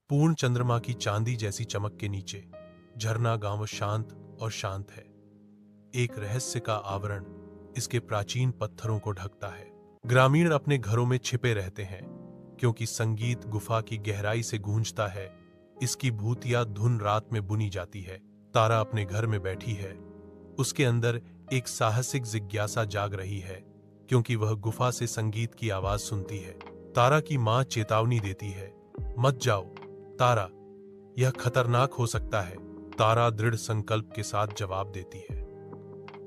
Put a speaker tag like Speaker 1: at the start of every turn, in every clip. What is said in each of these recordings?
Speaker 1: पूर्ण चंद्रमा की चांदी जैसी चमक के नीचे झरना गांव शांत और शांत है। एक रहस्य का आवरण इसके प्राचीन पत्थरों को ढकता है। ग्रामीण अपने घरों में छिपे रहते हैं क्योंकि संगीत गुफा की गहराई से गूंजता है। इसकी भूतिया धुन रात में बुनी जाती है। तारा अपने घर में बैठी है। उसके अंदर एक साहसिक जिज्ञासा जाग रही है क्योंकि वह गुफा से संगीत की आवाज सुनती है। तारा की मां चेतावनी देती है, मत जाओ तारा, यह खतरनाक हो सकता है। तारा दृढ़ संकल्प के साथ जवाब देती है,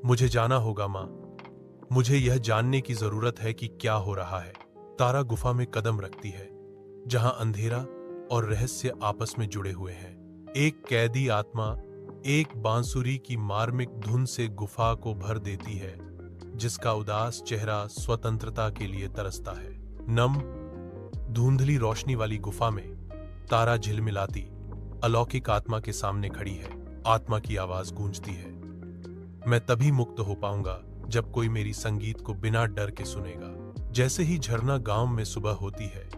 Speaker 1: मुझे जाना होगा मां, मुझे यह जानने की जरूरत है कि क्या हो रहा है। तारा गुफा में कदम रखती है जहां अंधेरा और रहस्य आपस में जुड़े हुए हैं। एक कैदी आत्मा एक बांसुरी की मार्मिक धुन से गुफा को भर देती है, जिसका उदास चेहरा स्वतंत्रता के लिए तरसता है। नम धुंधली रोशनी वाली गुफा में तारा झिलमिलाती अलौकिक आत्मा के सामने खड़ी है। आत्मा की आवाज गूंजती है, मैं तभी मुक्त हो पाऊंगा जब कोई मेरी संगीत को बिना डर के सुनेगा। जैसे ही झरना गांव में सुबह होती है,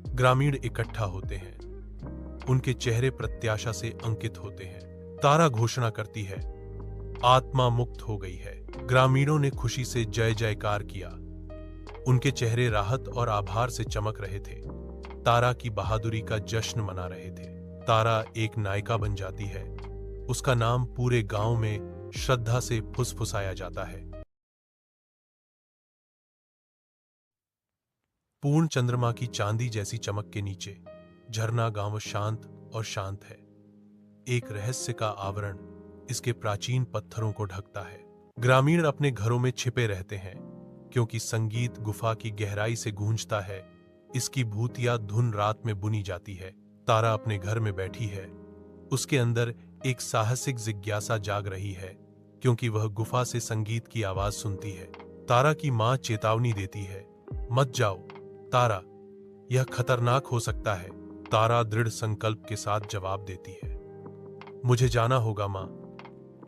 Speaker 1: ग्रामीण इकट्ठा होते हैं। उनके चेहरे प्रत्याशा से अंकित होते हैं। तारा घोषणा करती है, आत्मा मुक्त हो गई है। ग्रामीणों ने खुशी से जय जयकार किया। उनके चेहरे राहत और आभार से चमक रहे थे। तारा की बहादुरी का जश्न मना रहे थे। तारा एक नायिका बन जाती है। उसका नाम पूरे गांव में श्रद्धा से फुसफुसाया जाता है। पूर्ण चंद्रमा की चांदी जैसी चमक के नीचे झरना गांव शांत और शांत है। एक रहस्य का आवरण इसके प्राचीन पत्थरों को ढकता है। ग्रामीण अपने घरों में छिपे रहते हैं क्योंकि संगीत गुफा की गहराई से गूंजता है। इसकी भूतिया धुन रात में बुनी जाती है। तारा अपने घर में बैठी है। उसके अंदर एक साहसिक जिज्ञासा जाग रही है क्योंकि वह गुफा से संगीत की आवाज सुनती है। तारा की मां चेतावनी देती है, मत जाओ तारा, यह खतरनाक हो सकता है। तारा दृढ़ संकल्प के साथ जवाब देती है, मुझे जाना होगा मां,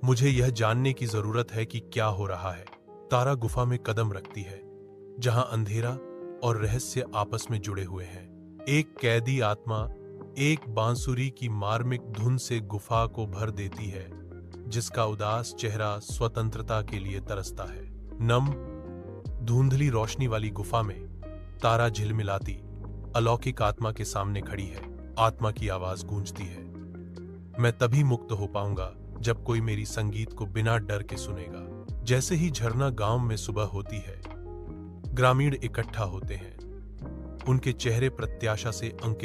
Speaker 1: मुझे यह जानने की जरूरत है कि क्या हो रहा है। तारा गुफा में कदम रखती है जहां अंधेरा और रहस्य आपस में जुड़े हुए हैं। एक कैदी आत्मा एक बांसुरी की मार्मिक धुन से गुफा को भर देती है, जिसका उदास चेहरा स्वतंत्रता के लिए तरसता है। नम धुंधली रोशनी वाली गुफा में तारा झिलमिलाती अलौकिक आत्मा के सामने खड़ी है। आत्मा की आवाज गूंजती है, मैं तभी मुक्त हो पाऊंगा जब कोई मेरी संगीत को बिना डर के सुनेगा। जैसे ही झरना गांव में सुबह होती है, ग्रामीण इकट्ठा होते हैं। उनके चेहरे प्रत्याशा से अंकित